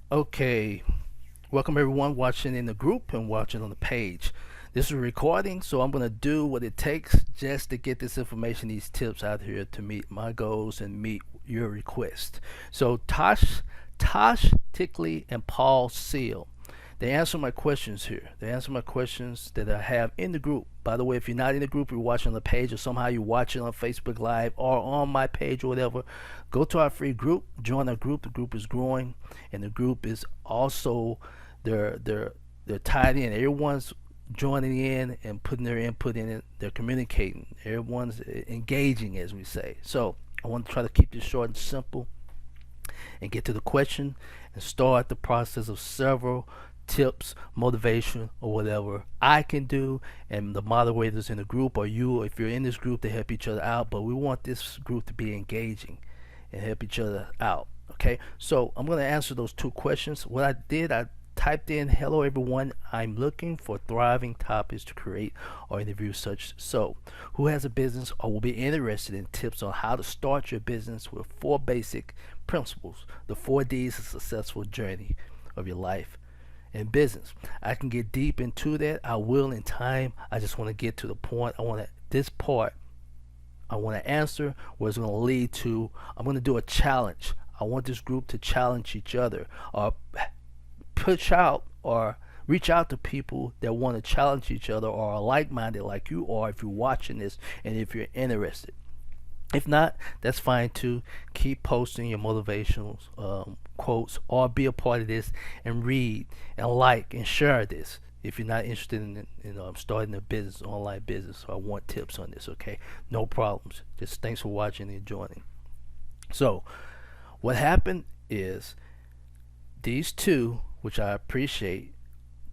Okay, welcome everyone watching in the group and watching on the page. This is a recording, so I'm gonna do what it takes just to get this information, these tips out here to meet my goals and meet your request. So Tosh Tickley, and Paul Seal. They answer my questions here. They answer my questions that I have in the group. By the way, if you're not in the group, you're watching on the page, or somehow you're watching on Facebook Live or on my page or whatever, go to our free group, join our group. The group is growing, and the group is also they're tied in. Everyone's joining in and putting their input in it. They're communicating. Everyone's engaging, as we say. So I want to try to keep this short and simple and get to the question and start the process of several tips, motivation, or whatever I can do, and the moderators in the group, or you, if you're in this group, to help each other out. But we want this group to be engaging and help each other out. Okay, so I'm going to answer those two questions. What I did, I typed in, hello everyone, I'm looking for thriving topics to create or interview such so who has a business or will be interested in tips on how to start your business with four basic principles, the 4Ds of successful journey of your life and business. I can get deep into that. I will in time. I just want to get to the point. This part I want to answer where it's going to lead to. I'm going to do a challenge. I want this group to challenge each other, or push out or reach out to people that want to challenge each other or are like-minded like you are, if you're watching this and if you're interested. If not, that's fine too. Keep posting your motivational quotes, or be a part of this and read and like and share this. If you're not interested in starting a business, online business, or want tips on this, okay, no problems. Just thanks for watching and joining. So, what happened is these two, which I appreciate,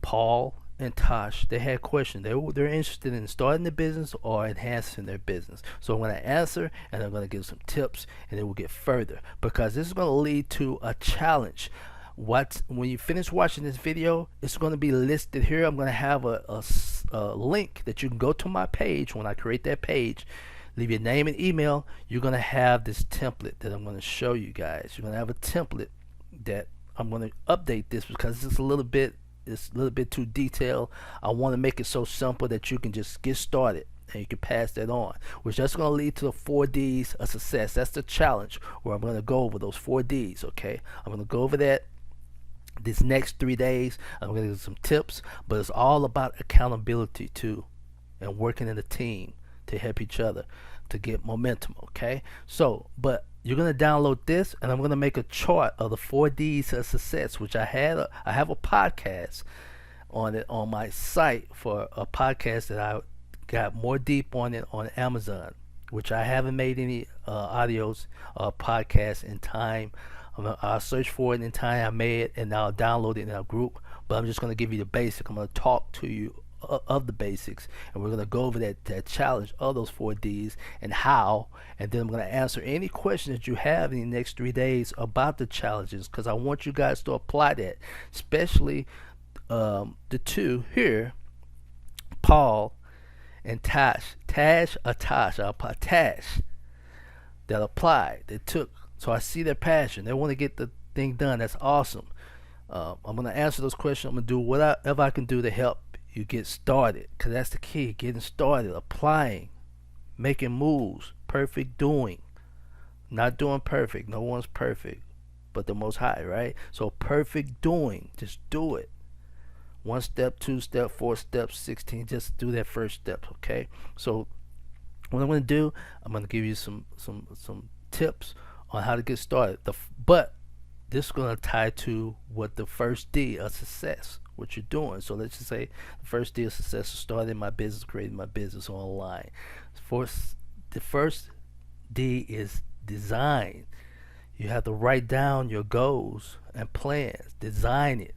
Paul and Tosh, they had questions. They're interested in starting the business or enhancing their business. So I'm going to answer, and I'm going to give some tips, and then we'll get further, because this is going to lead to a challenge. When you finish watching this video, it's going to be listed here. I'm going to have a link that you can go to my page. When I create that page, leave your name and email. You're going to have this template that I'm going to show you guys. You're going to have a template that I'm going to update this, because it's a little bit too detailed. I want to make it so simple that you can just get started and you can pass that on, which that's going to lead to the 4Ds of success. That's the challenge, where I'm going to go over those 4Ds. Okay, I'm going to go over that this next 3 days. I'm going to give some tips, but it's all about accountability too, and working in a team to help each other to get momentum. Okay, so but you're gonna download this, and I'm gonna make a chart of the 4Ds of success, which I have a podcast on it on my site, for a podcast that I got more deep on it on Amazon, which I haven't made any audios podcasts in time. I'll search for it in time. I made it, and I'll download it in our group. But I'm just gonna give you the basic. I'm gonna talk to you of the basics, and we're going to go over that challenge of those 4Ds and how, and then I'm going to answer any questions that you have in the next 3 days about the challenges, because I want you guys to apply that, especially the two here, Paul and Tash, that applied, they took. So I see their passion. They want to get the thing done. That's awesome. I'm going to answer those questions. I'm going to do whatever I can do to help you get started, because that's the key. Getting started, applying, making moves, perfect doing, not doing perfect. No one's perfect but the Most High, right? So perfect doing, just do it. One step, two step, four steps, 16. Just do that first step. Okay, so what I'm going to do, I'm going to give you some tips on how to get started. But this is going to tie to what the first D of success, what you're doing. So let's just say the first D of success is starting my business, creating my business online. The first D is design. You have to write down your goals and plans, design it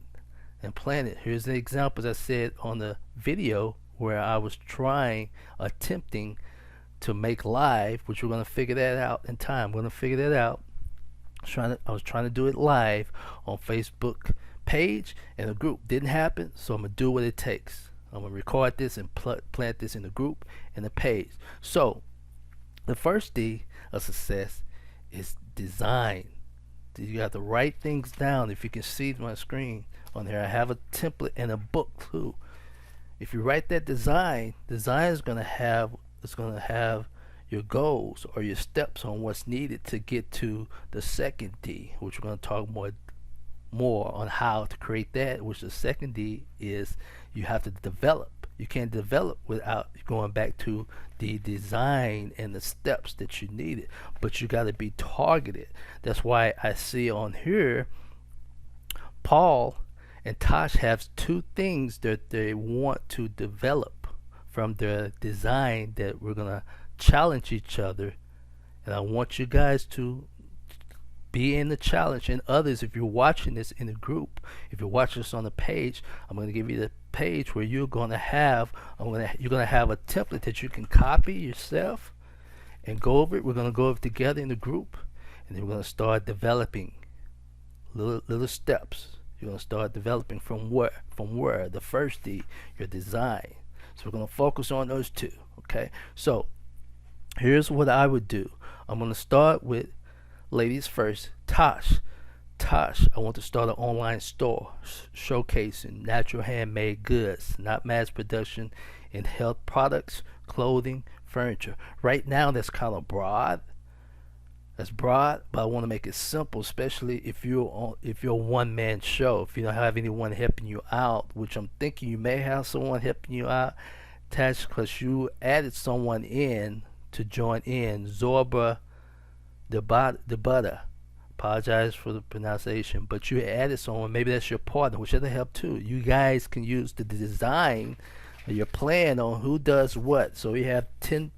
and plan it. Here's the examples I said on the video, where I was attempting to make live, which we're going to figure that out in time. We're going to figure that out. I was trying to do it live on Facebook page and the group. Didn't happen, so I'm gonna do what it takes. I'm gonna record this and plant this in the group and the page. So the first D of success is design. You got to write things down. If you can see my screen on here, I have a template and a book too. If you write that design is gonna have your goals or your steps on what's needed to get to the second D, which we're gonna talk more on how to create that. Which the second D is you have to develop. You can't develop without going back to the design and the steps that you needed, but you got to be targeted. That's why I see on here Paul and Tosh have two things that they want to develop from their design that we're gonna challenge each other, and I want you guys to be in the challenge. And others, if you're watching this in a group, if you're watching this on the page, I'm going to give you the page where you're going to have a template that you can copy yourself and go over it. We're going to go over it together in the group, and then we're going to start developing little steps. You're going to start developing from where the first D, your design. So we're going to focus on those two. Okay, so here's what I would do. I'm going to start with ladies first. Tosh, I want to start an online store showcasing natural handmade goods, not mass production, in health products, clothing, furniture. Right now that's kind of broad. That's broad, but I want to make it simple, especially if you're a one-man show. If you don't have anyone helping you out, which I'm thinking you may have someone helping you out, Tash, because you added someone in to join in, Zorba the butter. Apologize for the pronunciation, but you added someone. Maybe that's your partner, which other help too. You guys can use the design or your plan on who does what. So we have 10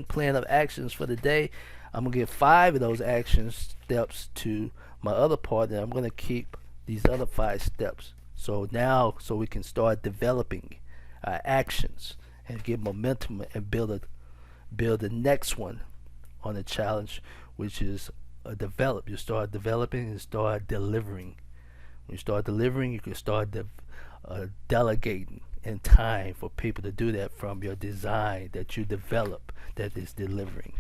plan of actions for the day. I'm gonna give 5 of those action steps to my other partner. I'm gonna keep these other 5 steps. So we can start developing actions and get momentum and build the next one on the challenge, which is develop. You start developing and start delivering. When you start delivering, you can start delegating in time for people to do that from your design that you develop that is delivering.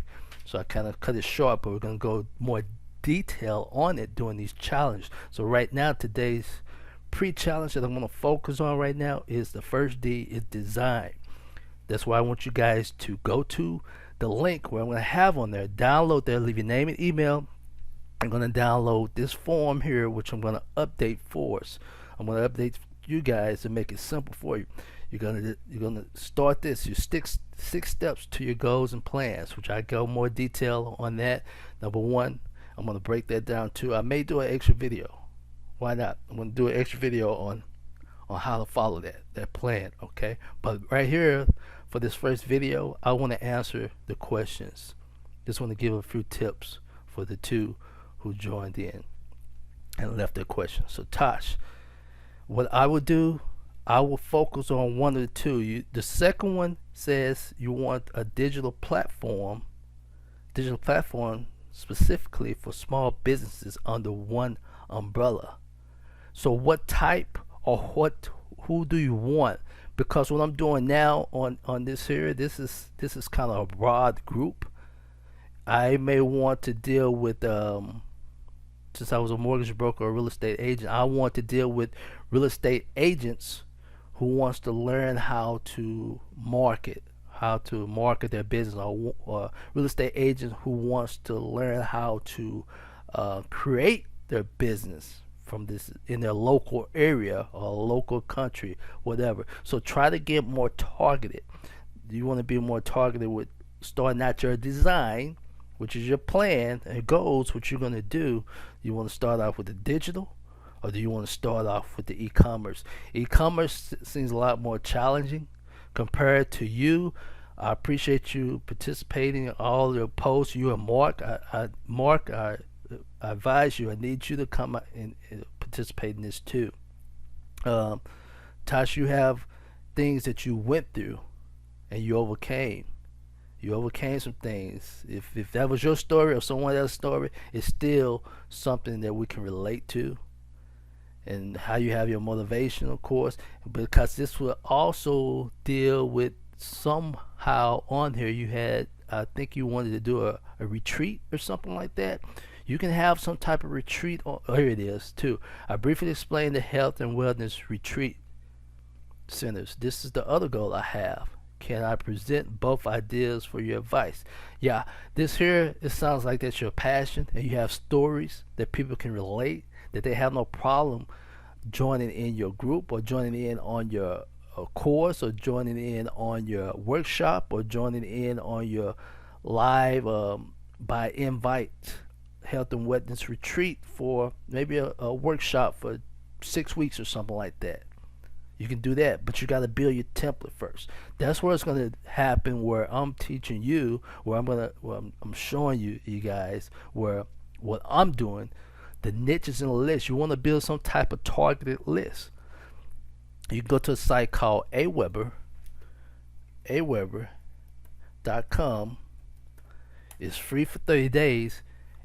So I kind of cut it short, but we're going to go more detail on it during these challenges. So right now, today's pre-challenge that I'm going to focus on right now is the first D is design. That's why I want you guys to go to the link where I'm going to have on there, download there, leave your name and email. I'm going to download this form here, which I'm going to update for us. I'm going to update you guys to make it simple for you. You're gonna start this. You stick 6 steps to your goals and plans, which I go more detail on that. Number 1, I'm going to break that down too. I may do an extra video. Why not? I'm going to do an extra video on how to follow that plan. Okay, but right here for this first video, I want to answer the questions. Just want to give a few tips for the 2 who joined in and left their questions. So Tosh, what I would do, I will focus on one of the 2. The second one says you want a digital platform specifically for small businesses under one umbrella. So what type or who do you want? Because what I'm doing now on this here, this is kind of a broad group. I may want to deal with since I was a mortgage broker or real estate agent, I want to deal with real estate agents who wants to learn how to market their business, or real estate agents who wants to learn how to create their business from this in their local area or local country, whatever. So try to get more targeted. You want to be more targeted with starting out your design, which is your plan and goals, what you're going to do. You want to start off with the digital, or do you want to start off with the e-commerce? E-commerce seems a lot more challenging compared to you. I appreciate you participating in all your posts. You and Mark. Mark, I advise you, I need you to come out and participate in this too. Tosh, you have things that you went through and you overcame. You overcame some things. If that was your story or someone else's story, it's still something that we can relate to. And how you have your motivation, of course, because this will also deal with somehow on here you had, I think you wanted to do a retreat or something like that. You can have some type of retreat. Oh, here it is too. I briefly explained the health and wellness retreat centers. This is the other goal I have. Can I present both ideas for your advice? Yeah, this here, it sounds like that's your passion and you have stories that people can relate, that they have no problem joining in your group or joining in on your course or joining in on your workshop or joining in on your live by invite health and wellness retreat for maybe a workshop for 6 weeks or something like that. You can do that, but you got to build your template first. That's where it's going to happen, where I'm teaching you, where I'm showing you guys where what I'm doing, the niches in the list. You want to build some type of targeted list. You can go to a site called aweber.com. It's free for 30 days.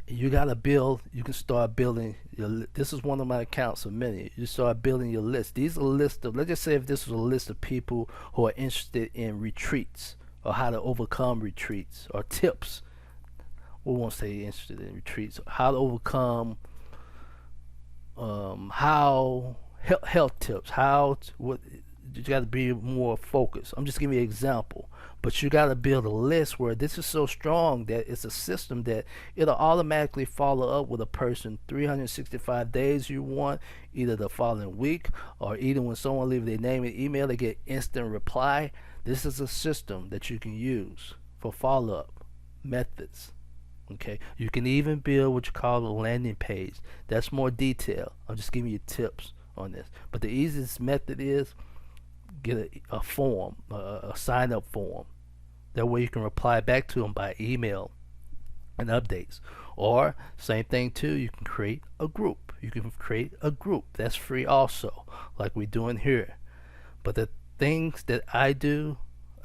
You gotta build. You can start building your. This is one of my accounts of many. You start building your list. These are lists of. Let's just say if this was a list of people who are interested in retreats or how to overcome retreats or tips. We won't say interested in retreats. How to overcome. How health tips. What you got to be more focused. I'm just giving you an example. But you got to build a list where this is so strong that it's a system that it'll automatically follow up with a person 365 days you want, either the following week or either when someone leaves their name and email, they get instant reply. This is a system that you can use for follow-up methods. Okay, you can even build what you call a landing page. That's more detailed. I'm just giving you tips on this. But the easiest method is get a form, a sign-up form. That way you can reply back to them by email and updates. Or same thing too, you can create a group. You can create a group. That's free also, like we're doing here. But the things that I do,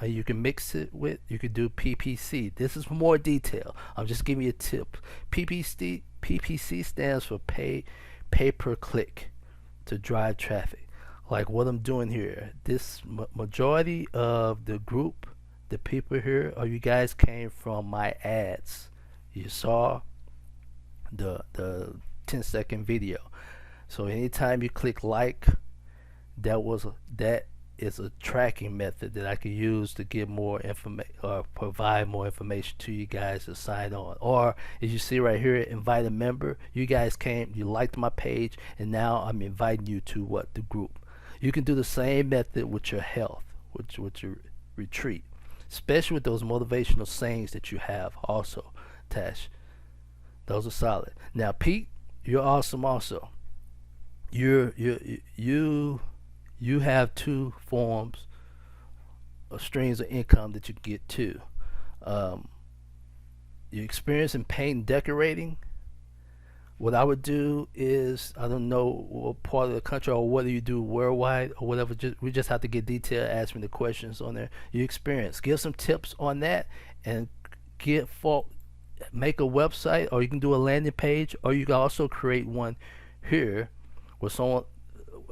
you can mix it with, you can do PPC. This is more detail. I'm just giving you a tip. PPC stands for pay per click to drive traffic. Like what I'm doing here. This majority of the group, the people here, or you guys came from my ads. You saw the 10-second video. So anytime you click like, that is a tracking method that I can use to give more information or provide more information to you guys to sign on. Or as you see right here, invite a member. You guys came, you liked my page, and now I'm inviting you to the group. You can do the same method with your health, with your retreat, especially with those motivational sayings that you have also attached. Those are solid. Now, Pete, you're awesome also. You have two forms of streams of income that you get too. Your experience in paint and decorating. What I would do is, I don't know what part of the country or whether you do worldwide or whatever, we just have to get detailed, ask me the questions on there. Your experience, give some tips on that, and make a website, or you can do a landing page, or you can also create one here where someone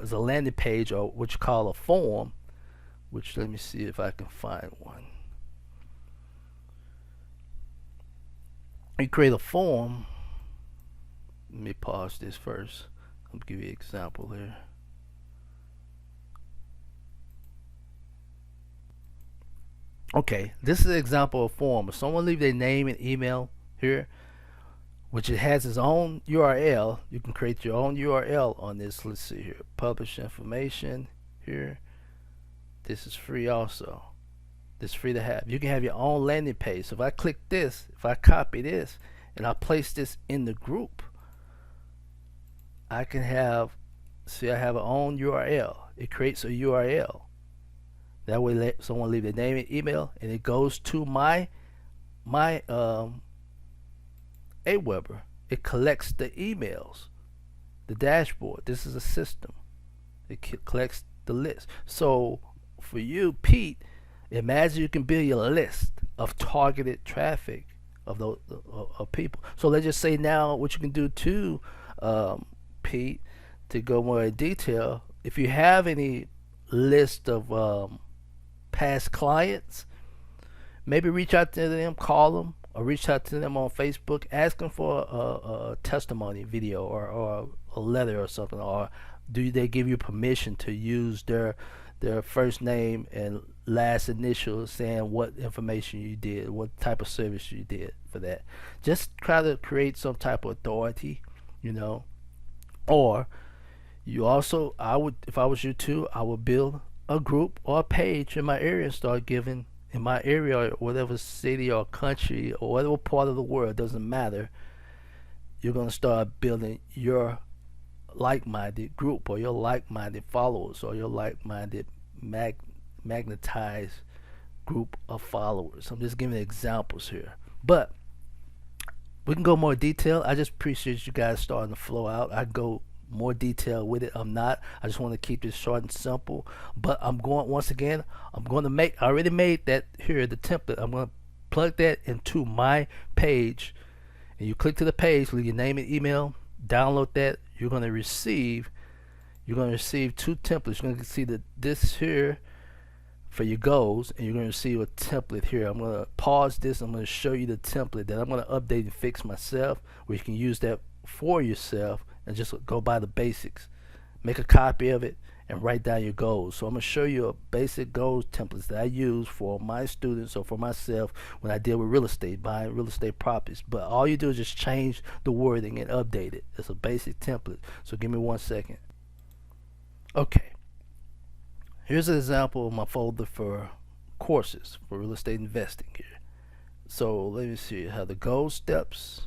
is a landing page, or what you call a form, which, let me see if I can find one. You create a form. Let me pause this first. I'll give you an example here. Okay, this is an example of form. If someone leave their name and email here, which it has its own URL, you can create your own URL on this. Let's see here. Publish information here. This is free also. This is free to have. You can have your own landing page. So if I click this, if I copy this, and I place this in the group, I can have, see, I have an own URL. It creates a URL. That way, let someone leave their name and email, and it goes to my Aweber. It collects the emails, the dashboard. This is a system. It collects the list. So for you, Pete, imagine you can build your list of targeted traffic of those of people. So let's just say now what you can do too, Pete, to go more in detail, if you have any list of past clients, maybe reach out to them, call them, or reach out to them on Facebook, ask them for a testimony video or a letter or something, or do they give you permission to use their first name and last initial saying what information you did, what type of service you did for that. Just try to create some type of authority, you know. Or you also, I would, if I was you too, I would build a group or a page in my area and start giving in my area or whatever city or country or whatever part of the world, doesn't matter. You're going to start building your like-minded group or your like-minded followers or your like-minded magnetized group of followers. I'm just giving examples here, but we can go more detail. I just appreciate you guys starting to flow out. I go more detail with it. I'm not. I just want to keep this short and simple. But I'm going, once again, I'm going to make, I already made that here, the template. I'm going to plug that into my page. And you click to the page, leave your name and email, download that. You're going to receive two templates. You're going to see this here for your goals, and you're going to receive a template here. I'm going to pause this. I'm going to show you the template that I'm going to update and fix myself, where you can use that for yourself and just go by the basics. Make a copy of it and write down your goals. So I'm going to show you a basic goals templates that I use for my students or for myself when I deal with real estate, buying real estate properties. But all you do is just change the wording and update it. It's a basic template. So give me 1 second. Okay. Here's an example of my folder for courses for real estate investing here. So let me see how the goal steps.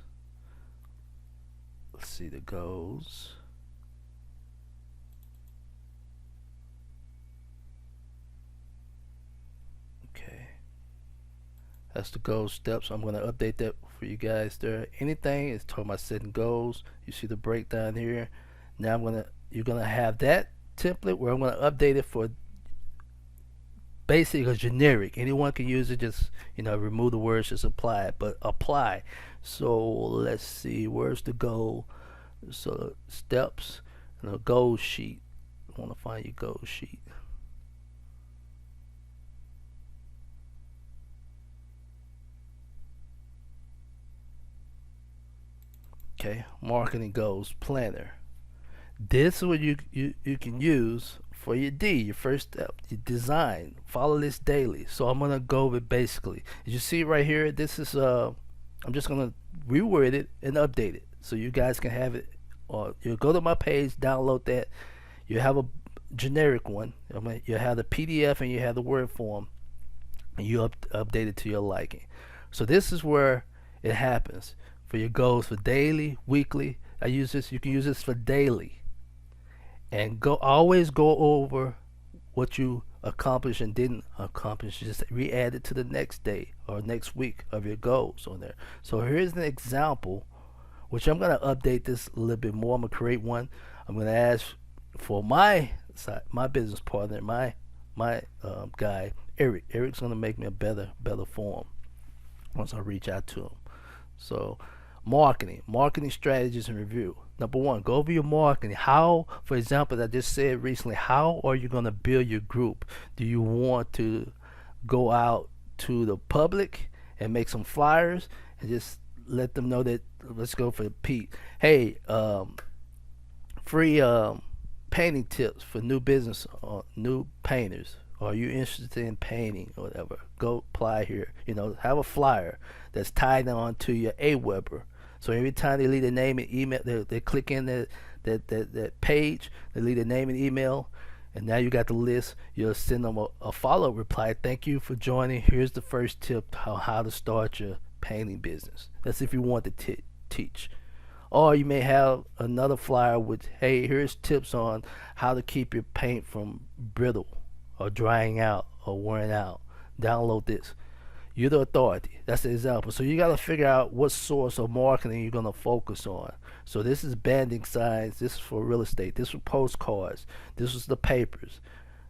Let's see the goals. Okay. That's the goal steps. I'm going to update that for you guys there. Anything is talking about setting goals. You see the breakdown here. Now you're going to have that template where I'm going to update it for basic or generic. Anyone can use it. Just, remove the words, just apply it, but apply. So let's see, where's the goal? So steps and a goal sheet. I want to find your goal sheet. Okay, marketing goals planner. This is what you can use for your D, your first step, your design. Follow this daily. So I'm gonna go with basically. As you see right here, this is I'm just gonna reword it and update it so you guys can have it. Or you go to my page, download that. You have a generic one. You have the PDF and you have the Word form, and you update it to your liking. So this is where it happens for your goals for daily, weekly. I use this. You can use this for daily. And always go over what you accomplished and didn't accomplish. Just re-add it to the next day or next week of your goals on there. So here's an example, which I'm going to update this a little bit more. I'm going to create one. I'm going to ask for my business partner, my guy, Eric. Eric's going to make me a better form once I reach out to him. So marketing strategies and review. Number one, go over your marketing. How, for example, I just said recently, how are you going to build your group? Do you want to go out to the public and make some flyers and just let them know that, let's go for Pete. Hey, free painting tips for new business or new painters. Are you interested in painting or whatever? Go apply here. Have a flyer that's tied on to your AWeber. So every time they leave their name and email, they click in that page, they leave their name and email, and now you got the list. You'll send them a follow-up reply. Thank you for joining. Here's the first tip how to start your painting business. That's if you want to teach. Or you may have another flyer with, hey, here's tips on how to keep your paint from brittle or drying out or wearing out. Download this. You're the authority. That's the example. So you got to figure out what source of marketing you're going to focus on. So this is banding signs. This is for real estate. This was postcards. This was the papers.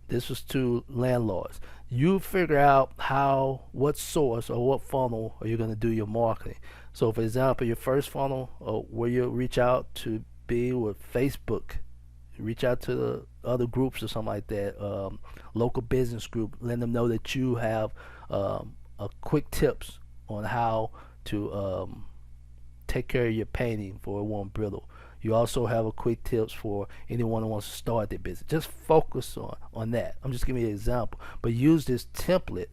This was to landlords. You figure out what source or what funnel are you going to do your marketing. So for example, your first funnel where you reach out to be with Facebook. Reach out to the other groups or something like that. Local business group. Let them know that you have quick tips on how to take care of your painting for it won't brittle. You also have a quick tips for anyone who wants to start their business. Just focus on that. I'm just giving you an example, but use this template.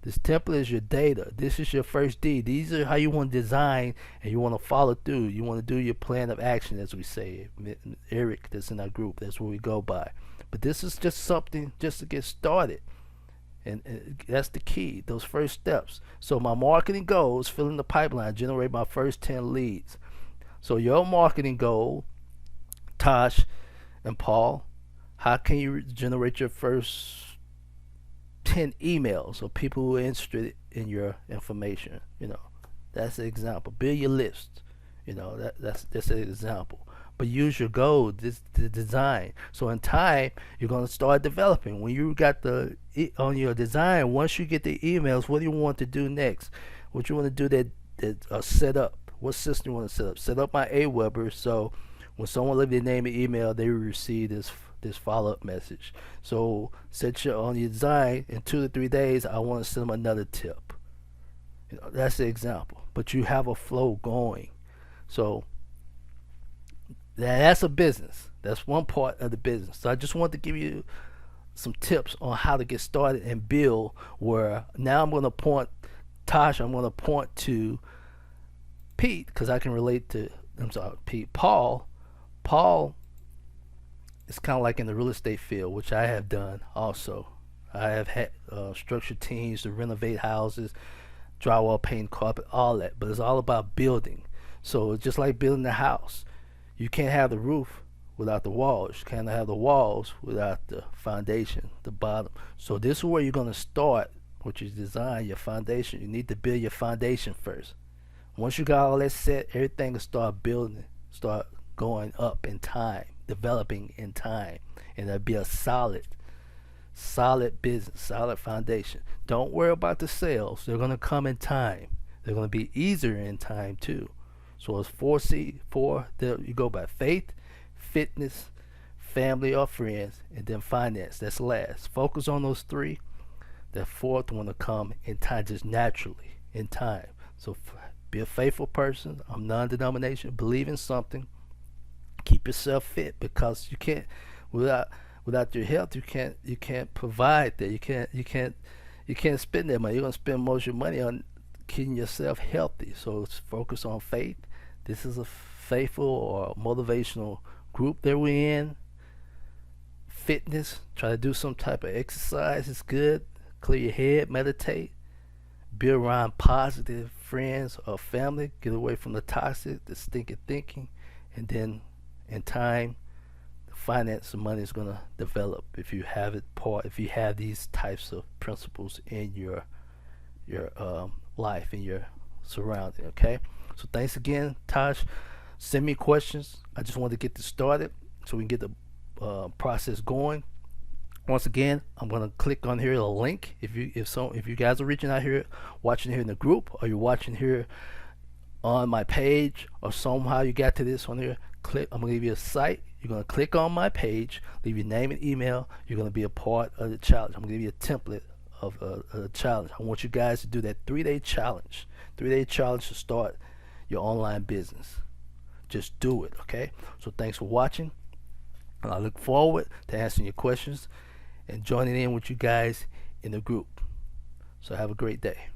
This template is your data. This is your first D. These are how you want to design, and you want to follow through. You want to do your plan of action, as we say. Eric, that's in our group. That's what we go by. But this is just something just to get started. And that's the key, those first steps. So my marketing goals, fill in the pipeline, generate my first 10 leads. So your marketing goal, Tosh and Paul, how can you generate your first 10 emails of people who are interested in your information? That's an example. Build your list. That's an example. But use your goal, the design. So in time, you're going to start developing. When you got on your design, once you get the emails, what do you want to do next? What you want to do that set up? What system you want to set up? Set up my Aweber, so when someone leaves their name and email, they will receive this follow-up message. So set on your design, in 2 to 3 days, I want to send them another tip. That's the example. But you have a flow going. So that's a business. That's one part of the business. So I just want to give you some tips on how to get started and build, where now I'm going to point Tosh, I'm going to point to Pete, because I can relate to, Pete. Paul is kind of like in the real estate field, which I have done also. I have had structured teams to renovate houses, drywall, paint, carpet, all that. But it's all about building. So it's just like building a house. You can't have the roof without the walls. You can't have the walls without the foundation, the bottom. So this is where you're going to start, which is design your foundation. You need to build your foundation first. Once you got all that set, everything will start building, start going up in time, developing in time, and it'll be a solid business, solid foundation. Don't worry about the sales. They're going to come in time. They're going to be easier in time too. So it's 4C, you go by faith, fitness, family or friends, and then finance. That's last. Focus on those 3. The 4th one will come in time, just naturally in time. So be a faithful person. I'm non-denomination. Believe in something. Keep yourself fit, because you can't without your health. You can't provide that. You can't spend that money. You're gonna spend most of your money on keeping yourself healthy. So it's focus on faith. This is a faithful or motivational group that we're in. Fitness, try to do some type of exercise is good. Clear your head, meditate, be around positive friends or family, get away from the toxic, the stinking thinking, and then in time, the finance and money is going to develop if you have if you have these types of principles in your life, in your surrounding. Okay, so thanks again, Tosh. Send me questions. I just want to get this started so we can get the process going. Once again, I'm going to click on here, a link. If you guys are reaching out here, watching here in the group, or you're watching here on my page, or somehow you got to this on here, I'm going to give you a site. You're going to click on my page, leave your name and email. You're going to be a part of the challenge. I'm going to give you a template of a challenge. I want you guys to do that 3-day challenge. 3-day challenge to start your online business. Just do it, okay? So thanks for watching, and I look forward to answering your questions and joining in with you guys in the group. So have a great day.